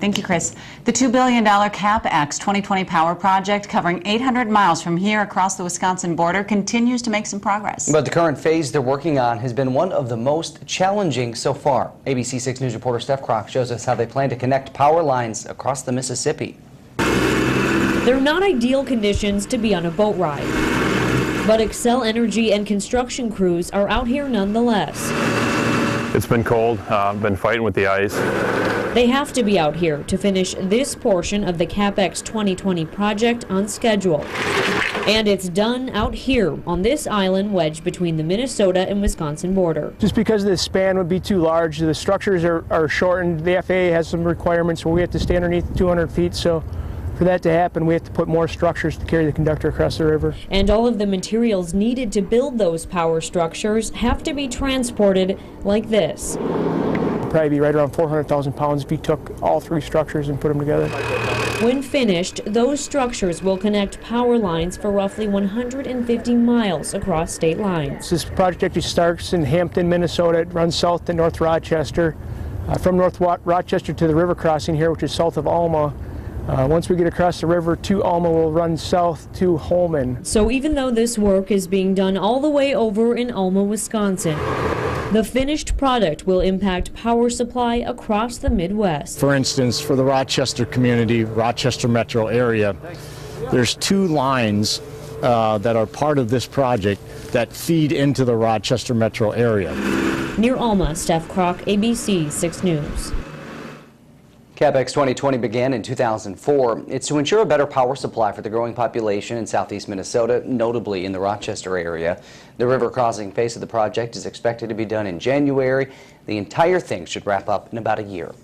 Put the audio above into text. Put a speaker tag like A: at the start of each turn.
A: Thank you, Chris. The $2 billion CapX2020 power project covering 800 miles from here across the Wisconsin border continues to make some progress.
B: But the current phase they're working on has been one of the most challenging so far. ABC 6 News reporter Steph Kroc shows us how they plan to connect power lines across the Mississippi.
C: They're not ideal conditions to be on a boat ride, but Xcel Energy and construction crews are out here nonetheless.
D: It's been cold, been fighting with the ice.
C: They have to be out here to finish this portion of the CapX 2020 project on schedule. And it's done out here on this island wedged between the Minnesota and Wisconsin border.
E: Just because the span would be too large, the structures are shortened. The FAA has some requirements where we have to stay underneath 200 feet, so for that to happen, we have to put more structures to carry the conductor across the river.
C: And all of the materials needed to build those power structures have to be transported like this.
E: Probably be right around 400,000 pounds if you took all three structures and put them together.
C: When finished, those structures will connect power lines for roughly 150 miles across state lines.
E: This project actually starts in Hampton, Minnesota. It runs south to North Rochester. From North Rochester to the river crossing here, which is south of Alma. Once we get across the river to Alma, we'll run south to Holman.
C: So even though this work is being done all the way over in Alma, Wisconsin, the finished product will impact power supply across the Midwest.
F: For instance, for the Rochester community, Rochester metro area, there's two lines that are part of this project that feed into the Rochester metro area.
C: Near Alma, Steph Kroc, ABC 6 News.
B: CapX 2020 began in 2004. It's to ensure a better power supply for the growing population in southeast Minnesota, notably in the Rochester area. The river crossing phase of the project is expected to be done in January. The entire thing should wrap up in about a year.